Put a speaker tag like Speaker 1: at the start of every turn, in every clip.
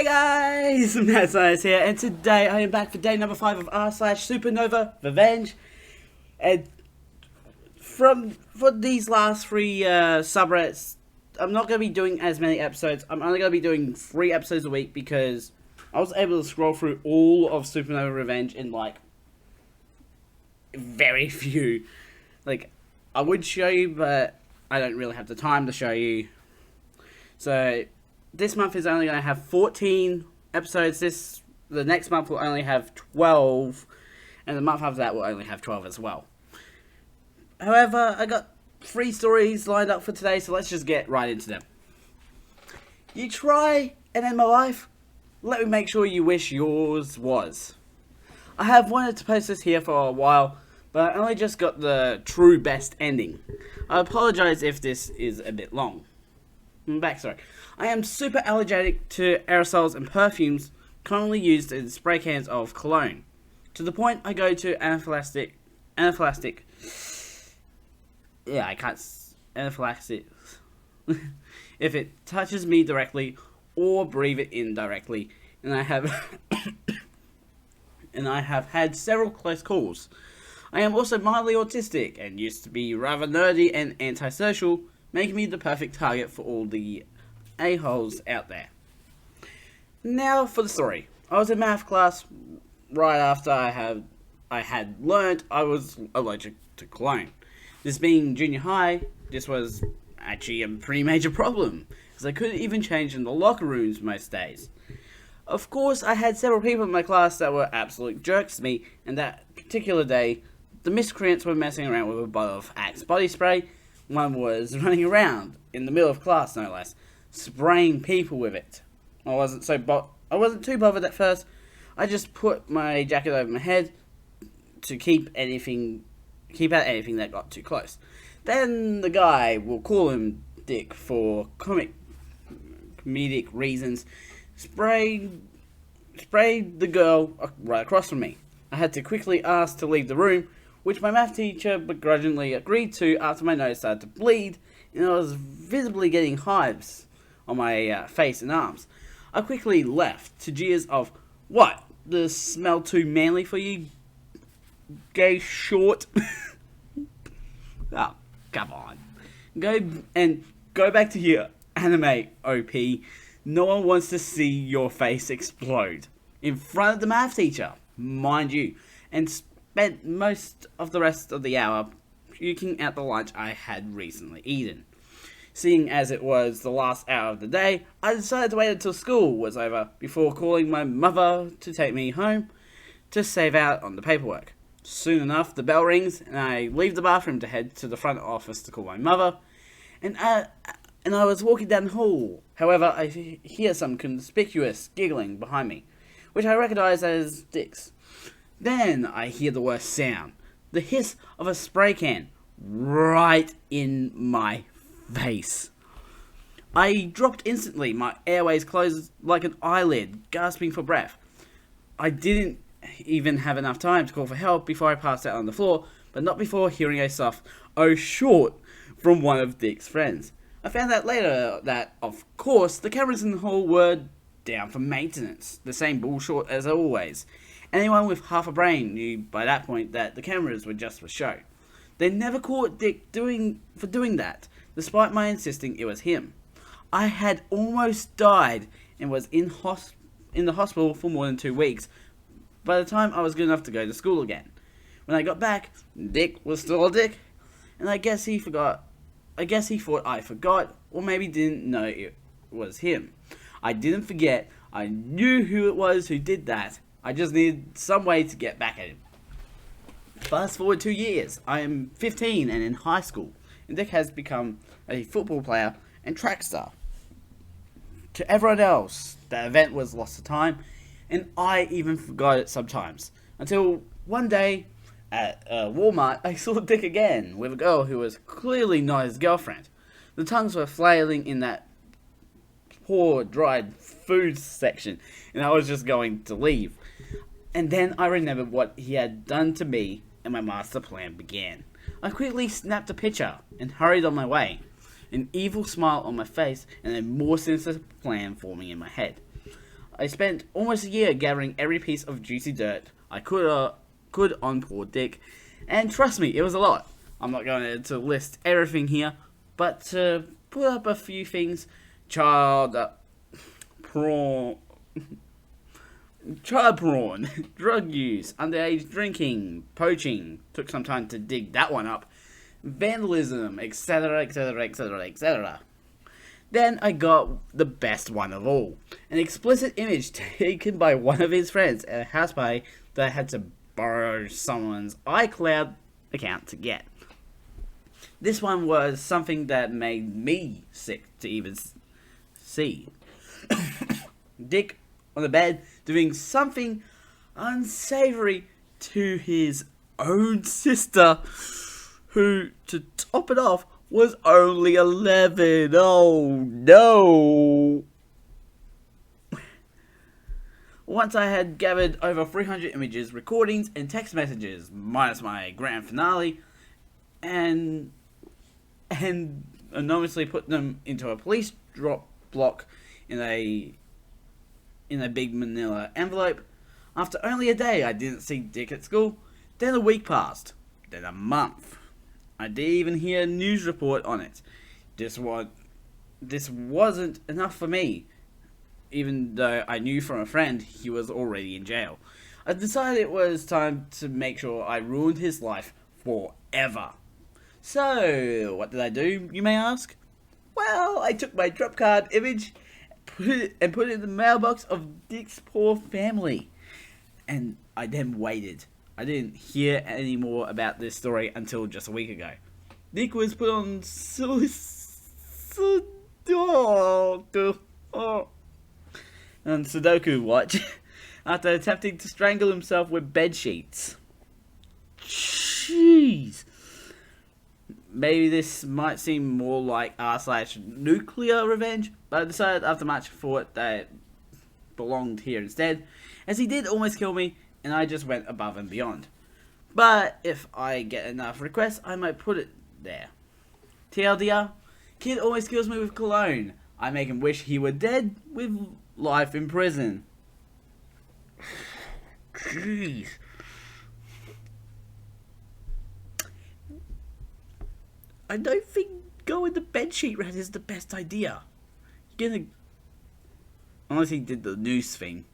Speaker 1: Hey guys, Meth here, and today I am back for day number 5 of r/SupernovaRevenge. And for these last 3 subreddits, I'm not going to be doing as many episodes. I'm only going to be doing 3 episodes a week because I was able to scroll through all of SupernovaRevenge in like very few. Like, I would show you, but I don't really have the time to show you. So this month is only going to have 14 episodes. The next month will only have 12, and the month after that will only have 12 as well. However, I got 3 stories lined up for today, so let's just get right into them. You try and end my life? Let me make sure you wish yours was. I have wanted to post this here for a while, but I only just got the true best ending. I apologize if this is a bit long. Backstory. I am super allergic to aerosols and perfumes commonly used in spray cans of cologne, to the point I go to anaphylactic if it touches me directly or breathe it in directly, and I have had several close calls. I am also mildly autistic and used to be rather nerdy and antisocial, making me the perfect target for all the a-holes out there. Now for the story. I was in math class right after I had learnt I was allergic to cologne. This being junior high, this was actually a pretty major problem, because I couldn't even change in the locker rooms most days. Of course, I had several people in my class that were absolute jerks to me, and that particular day, the miscreants were messing around with a bottle of Axe body spray. One was running around, in the middle of class no less, spraying people with it. I wasn't too bothered at first. I just put my jacket over my head to keep out anything that got too close. Then the guy, we'll call him Dick for comedic reasons, sprayed the girl right across from me. I had to quickly ask to leave the room, which my math teacher begrudgingly agreed to after my nose started to bleed and I was visibly getting hives on my face and arms. I quickly left to jeers of, "What? The smell too manly for you, gay short?" Oh, come on. Go back to your anime, OP. No one wants to see your face explode in front of the math teacher, mind you, and spent most of the rest of the hour puking out the lunch I had recently eaten. Seeing as it was the last hour of the day, I decided to wait until school was over before calling my mother to take me home to save out on the paperwork. Soon enough, the bell rings and I leave the bathroom to head to the front office to call my mother, and I was walking down the hall. However, I hear some conspicuous giggling behind me, which I recognize as Dick's. Then I hear the worst sound, the hiss of a spray can right in my face. I dropped instantly, my airways closed like an eyelid, gasping for breath. I didn't even have enough time to call for help before I passed out on the floor, but not before hearing a soft "oh short" from one of Dick's friends. I found out later that, of course, the cameras in the hall were down for maintenance, the same bullshit as always. Anyone with half a brain knew by that point that the cameras were just for show. They never caught Dick for doing that, despite my insisting it was him. I had almost died and was in the hospital for more than 2 weeks by the time I was good enough to go to school again. When I got back, Dick was still a dick, and I guess he thought I forgot, or maybe didn't know it was him. I didn't forget. I knew who it was who did that. I just needed some way to get back at him. Fast forward 2 years. I am 15 and in high school, and Dick has become a football player and track star. To everyone else, the event was lost to time, and I even forgot it sometimes. Until one day, at Walmart, I saw Dick again with a girl who was clearly not his girlfriend. The tongues were flailing in that poor dried food section, and I was just going to leave. And then I remembered what he had done to me, and my master plan began. I quickly snapped a picture and hurried on my way, an evil smile on my face and a more sinister plan forming in my head. I spent almost a year gathering every piece of juicy dirt I could on poor Dick, and trust me, it was a lot. I'm not going to list everything here, but to put up a few things: child prawn, drug use, underage drinking, poaching. Took some time to dig that one up. Vandalism, etc., etc., etc., etc. Then I got the best one of all: an explicit image taken by one of his friends at a house party that I had to borrow someone's iCloud account to get. This one was something that made me sick to even see. Dick on the bed doing something unsavory to his own sister, who, to top it off, was only 11. Oh no! Once I had gathered over 300 images, recordings, and text messages, minus my grand finale, and anonymously put them into a police drop block in a big manila envelope. After only a day, I didn't see Dick at school. Then a week passed. Then a month. I didn't even hear a news report on it. This wasn't enough for me, even though I knew from a friend he was already in jail. I decided it was time to make sure I ruined his life forever. So, what did I do, you may ask? Well, I took my drop card image put it in the mailbox of Dick's poor family. And I then waited. I didn't hear any more about this story until just a week ago. Dick was put on Sudoku watch after attempting to strangle himself with bed sheets. Jeez. Maybe this might seem more like r/nuclear revenge, but I decided after much thought that it belonged here instead, as he did almost kill me, and I just went above and beyond. But if I get enough requests, I might put it there. TLDR, kid always kills me with cologne. I make him wish he were dead with life in prison. Jeez. I don't think going the bedsheet rat is the best idea. You're gonna... Unless he did the noose thing.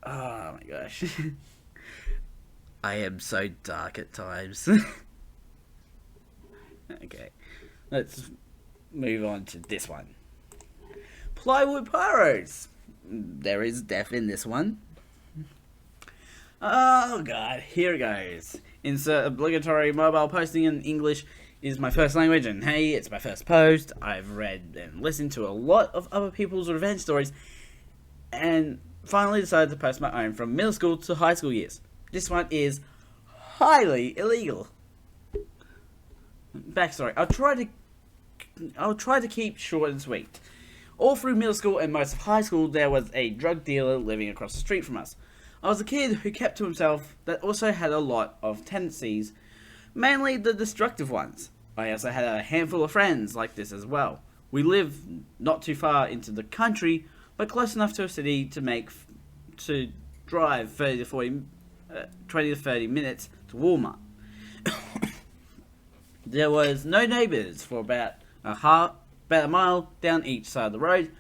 Speaker 1: Oh my gosh. I am so dark at times. Okay. Let's move on to this one. Plywood Pyros. There is death in this one. Oh god, here it goes. Insert obligatory mobile posting in English is my first language, and hey, it's my first post. I've read and listened to a lot of other people's revenge stories, and finally decided to post my own from middle school to high school years. This one is highly illegal. Backstory. I'll try to keep short and sweet. All through middle school and most of high school, there was a drug dealer living across the street from us. I was a kid who kept to himself that also had a lot of tendencies, mainly the destructive ones. I also had a handful of friends like this as well. We lived not too far into the country, but close enough to a city to drive 20 to 30 minutes to Walmart. There was no neighbours for about a mile down each side of the road.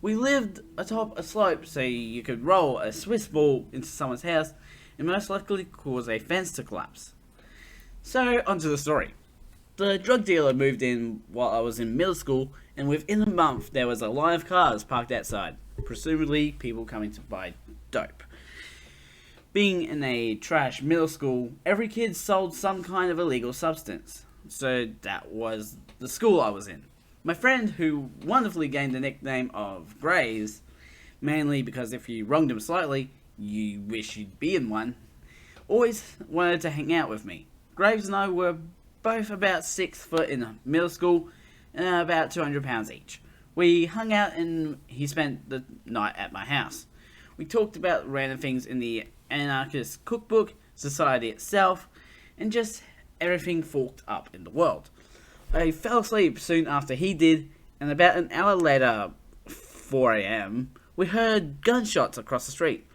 Speaker 1: We lived atop a slope, so you could roll a Swiss ball into someone's house and most likely cause a fence to collapse. So, onto the story. The drug dealer moved in while I was in middle school, and within a month there was a line of cars parked outside, presumably people coming to buy dope. Being in a trash middle school, every kid sold some kind of illegal substance, so that was the school I was in. My friend, who wonderfully gained the nickname of Graves, mainly because if you wronged him slightly, you wish you'd be in one, always wanted to hang out with me. Graves and I were both about 6 foot in middle school and about 200 pounds each. We hung out and he spent the night at my house. We talked about random things in the anarchist cookbook, society itself, and just everything forked up in the world. I fell asleep soon after he did, and about an hour later, 4 a.m., we heard gunshots across the street.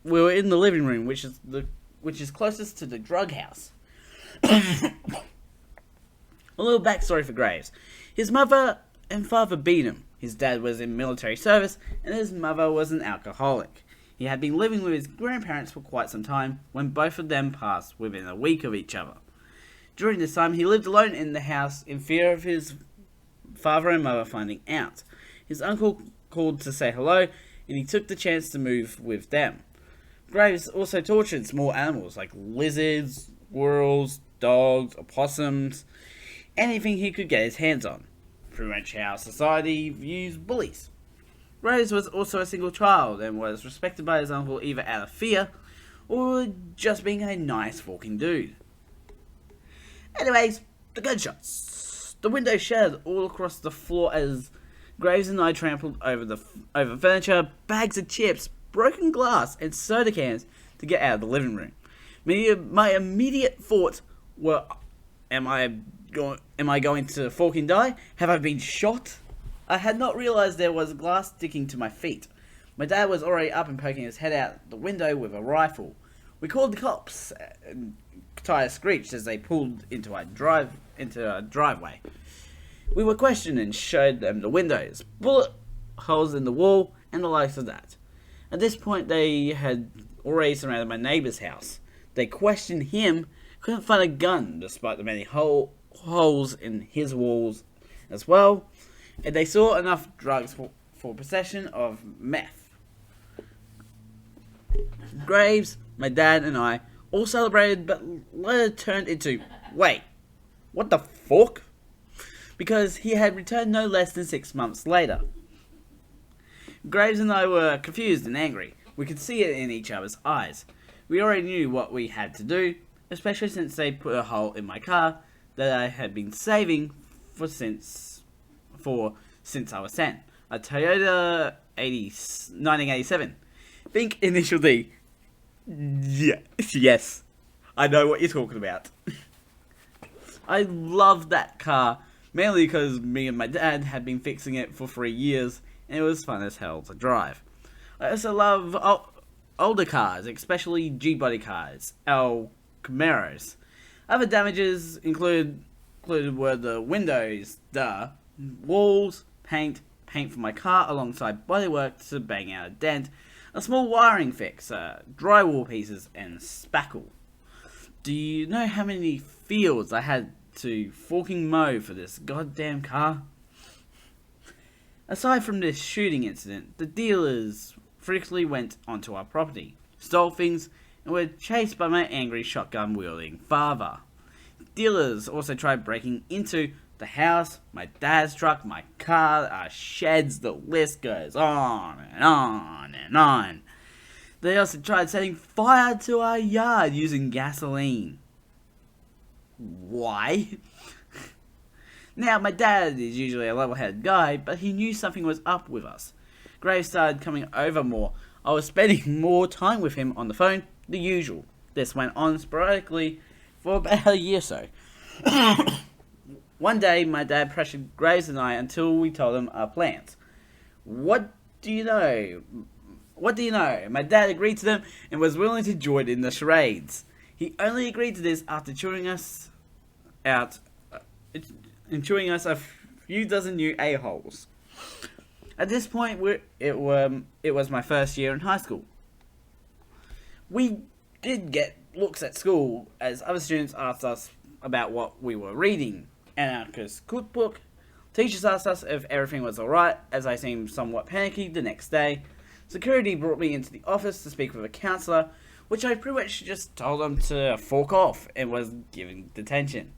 Speaker 1: We were in the living room, which is closest to the drug house. A little backstory for Graves. His mother and father beat him. His dad was in military service, and his mother was an alcoholic. He had been living with his grandparents for quite some time when both of them passed within a week of each other. During this time, he lived alone in the house in fear of his father and mother finding out. His uncle called to say hello, and he took the chance to move with them. Graves also tortured small animals like lizards, squirrels, dogs, opossums, anything he could get his hands on. Pretty much how society views bullies. Graves was also a single child and was respected by his uncle either out of fear or just being a nice fucking dude. Anyways, the gunshots. The window shattered all across the floor as Graves and I trampled over furniture, bags of chips, broken glass, and soda cans to get out of the living room. My immediate thoughts were, am I going to fucking die? Have I been shot? I had not realized there was glass sticking to my feet. My dad was already up and poking his head out the window with a rifle. We called the cops, and tires screeched as they pulled into a driveway. We were questioned and showed them the windows, bullet holes in the wall, and the likes of that. At this point, they had already surrounded my neighbour's house. They questioned him, couldn't find a gun despite the many holes in his walls as well, and they saw enough drugs for possession of meth. Graves, my dad, and I all celebrated, but later turned into, wait, what the fuck? Because he had returned no less than 6 months later. Graves and I were confused and angry. We could see it in each other's eyes. We already knew what we had to do, especially since they put a hole in my car that I had been saving since I was 10. A Toyota 1987. Think initial D. Yeah, yes. I know what you're talking about. I loved that car, mainly because me and my dad had been fixing it for 3 years, and it was fun as hell to drive. I also love older cars, especially G-body cars, our Camaros. Other damages included were the windows, walls, paint for my car alongside bodywork to bang out a dent, a small wiring fix, drywall pieces, and spackle. Do you know how many fields I had to fucking mow for this goddamn car? Aside from this shooting incident, the dealers frequently went onto our property, stole things, and were chased by my angry shotgun-wielding father. Dealers also tried breaking into the house, my dad's truck, my car, our sheds, the list goes on and on and on. They also tried setting fire to our yard using gasoline. Why? Now, my dad is usually a level-headed guy, but he knew something was up with us. Graves started coming over more. I was spending more time with him on the phone, the usual. This went on sporadically for about a year or so. One day, my dad pressured Graves and I until we told him our plans. What do you know? My dad agreed to them and was willing to join in the charades. He only agreed to this after chewing us out, and chewing us a few dozen new a-holes. At this point, it was my first year in high school. We did get looks at school as other students asked us about what we were reading. Anarchist cookbook. Teachers asked us if everything was alright, as I seemed somewhat panicky the next day. Security brought me into the office to speak with a counsellor, which I pretty much just told them to fork off and was given detention.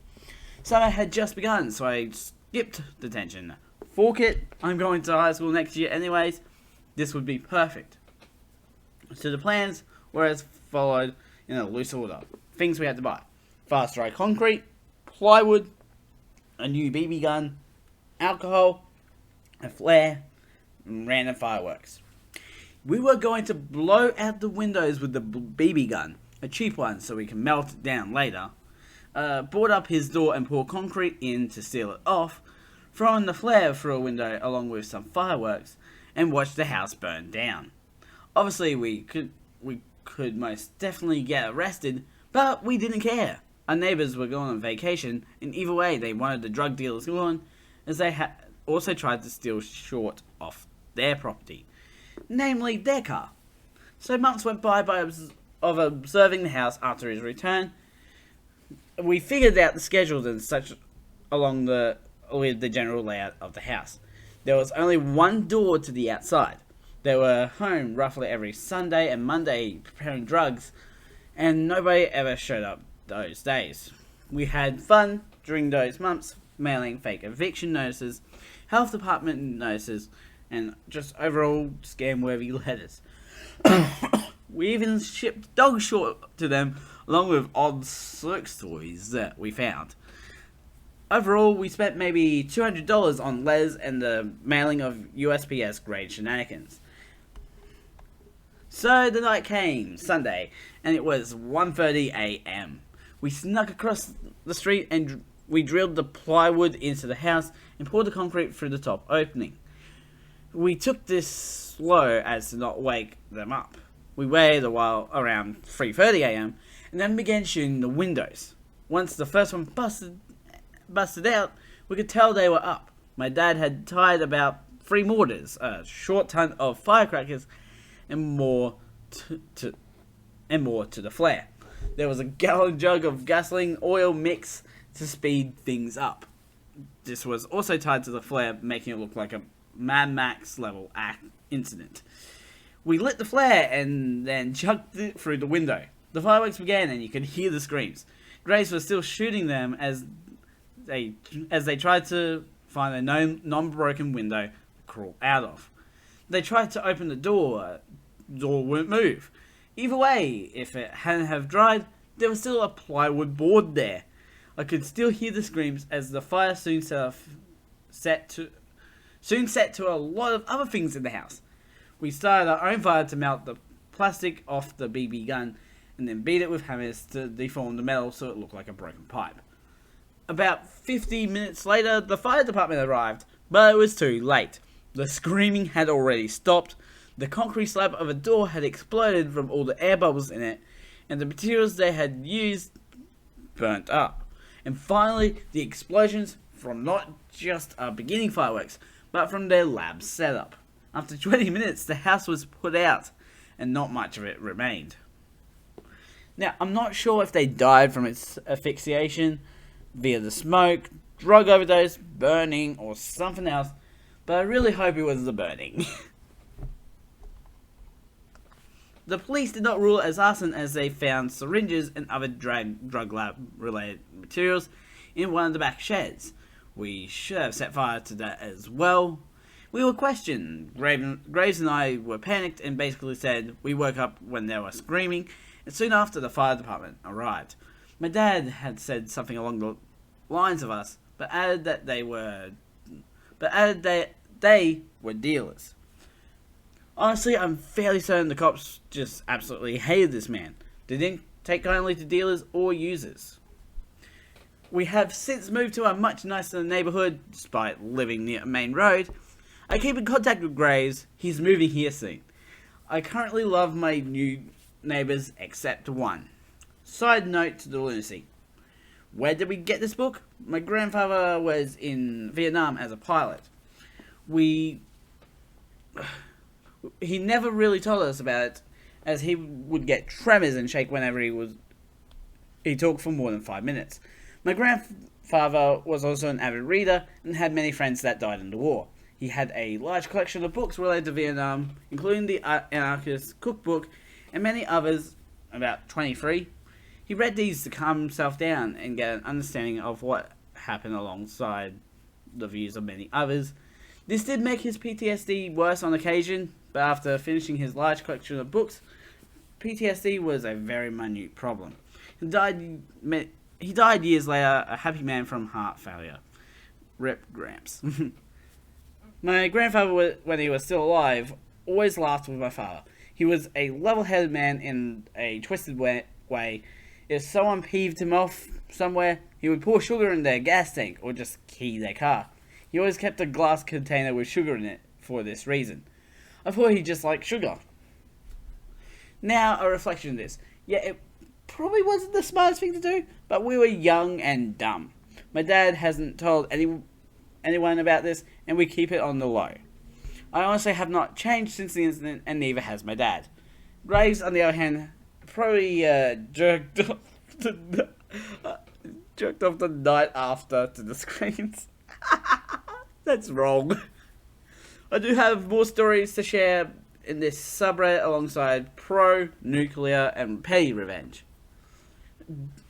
Speaker 1: Summer had just begun, so I skipped detention. Fork it, I'm going to high school next year anyways. This would be perfect. So the plans were as followed in a loose order. Things we had to buy: fast dry concrete, plywood, a new BB gun, alcohol, a flare, and random fireworks. We were going to blow out the windows with the BB gun, a cheap one so we can melt it down later. Board up his door and pour concrete in to seal it off, throwing the flare through a window along with some fireworks, and watched the house burn down. Obviously, we could most definitely get arrested, but we didn't care. Our neighbours were going on vacation, and either way, they wanted the drug dealers gone, as they had also tried to steal short off their property, namely their car. So months went by of observing the house after his return. We figured out the schedules and such with the general layout of the house. There was only one door to the outside. They were home roughly every Sunday and Monday preparing drugs, and nobody ever showed up those days. We had fun during those months, mailing fake eviction notices, health department notices, and just overall scam-worthy letters. We even shipped dog short to them, along with odd circus toys that we found. Overall, we spent maybe $200 on letters and the mailing of USPS grade shenanigans. So the night came, Sunday, and it was 1:30 a.m. We snuck across the street and we drilled the plywood into the house and poured the concrete through the top opening. We took this slow as to not wake them up. We waited a while around 3:30 a.m. and then began shooting the windows. Once the first one busted out, we could tell they were up. My dad had tied about 3 mortars, a short ton of firecrackers, and more to the flare. There was a gallon jug of gasoline oil mix to speed things up. This was also tied to the flare, making it look like a Mad Max level incident. We lit the flare and then chucked it through the window. The fireworks began and you could hear the screams. Graves was still shooting them as they tried to find a non-broken window to crawl out of. They tried to open the door. Door wouldn't move. Either way, if it hadn't have dried, there was still a plywood board there. I could still hear the screams as the fire soon set to a lot of other things in the house. We started our own fire to melt the plastic off the BB gun and then beat it with hammers to deform the metal so it looked like a broken pipe. About 50 minutes later, the fire department arrived, but it was too late. The screaming had already stopped, the concrete slab of a door had exploded from all the air bubbles in it, and the materials they had used burnt up. And finally, the explosions from not just our beginning fireworks, but from their lab setup. After 20 minutes, the house was put out, and not much of it remained. Now, I'm not sure if they died from its asphyxiation, via the smoke, drug overdose, burning, or something else, but I really hope it was the burning. The police did not rule it as arson as they found syringes and other drug lab related materials in one of the back sheds. We should have set fire to that as well. We were questioned. Graves and I were panicked and basically said we woke up when they were screaming, and soon after the fire department arrived. My dad had said something along the lines of us, but added that they were dealers. Honestly, I'm fairly certain the cops just absolutely hated this man. They didn't take kindly to dealers or users. We have since moved to a much nicer neighbourhood, despite living near a main road. I keep in contact with Graves. He's moving here soon. I currently love my new neighbours except one. Side note to the lunacy. Where did we get this book? My grandfather was in Vietnam as a pilot. He never really told us about it, as he would get tremors and shake whenever he talked for more than 5 minutes. My grandfather was also an avid reader and had many friends that died in the war. He had a large collection of books related to Vietnam, including the Anarchist Cookbook and many others, about 23. He read these to calm himself down and get an understanding of what happened alongside the views of many others. This did make his PTSD worse on occasion, but after finishing his large collection of books, PTSD was a very minute problem. He died years later, a happy man from heart failure. Rip Gramps. My grandfather, when he was still alive, always laughed with my father. He was a level-headed man in a twisted way. If someone peeved him off somewhere, he would pour sugar in their gas tank or just key their car. He always kept a glass container with sugar in it for this reason. I thought he just liked sugar. Now, a reflection of this. Yeah, it probably wasn't the smartest thing to do, but we were young and dumb. My dad hasn't told anyone about this, and we keep it on the low. I honestly have not changed since the incident, and neither has my dad. Graves, on the other hand, probably jerked off the night after to the screens. That's wrong. I do have more stories to share in this subreddit alongside pro, nuclear, and petty revenge.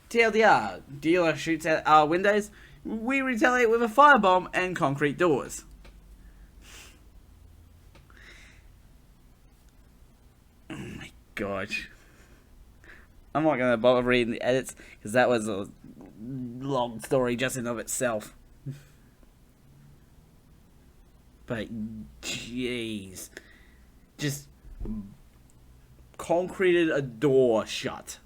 Speaker 1: TLDR, dealer shoots at our windows, we retaliate with a firebomb and concrete doors. Oh my gosh. I'm not going to bother reading the edits, because that was a long story just in of itself. But, jeez. Just concreted a door shut,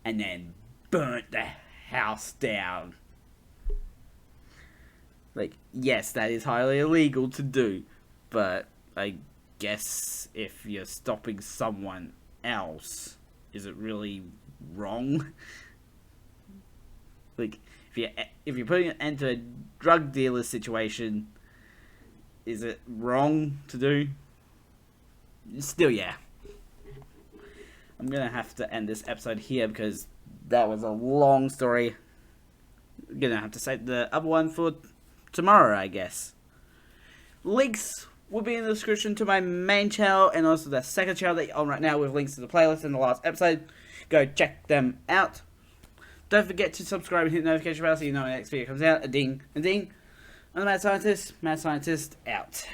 Speaker 1: and then burnt the house down. Like, yes, that is highly illegal to do, but I guess if you're stopping someone else, is it really wrong? Like, if you're putting an end to a drug dealer situation, is it wrong to do? Still, yeah. I'm gonna have to end this episode here because that was a long story. I'm gonna have to save the other one for tomorrow, I guess. Links will be in the description to my main channel and also the second channel that you're on right now with links to the playlist in the last episode. Go check them out. Don't forget to subscribe and hit the notification bell so you know when the next video comes out. A ding, a ding. I'm the Mad Scientist. Mad Scientist out.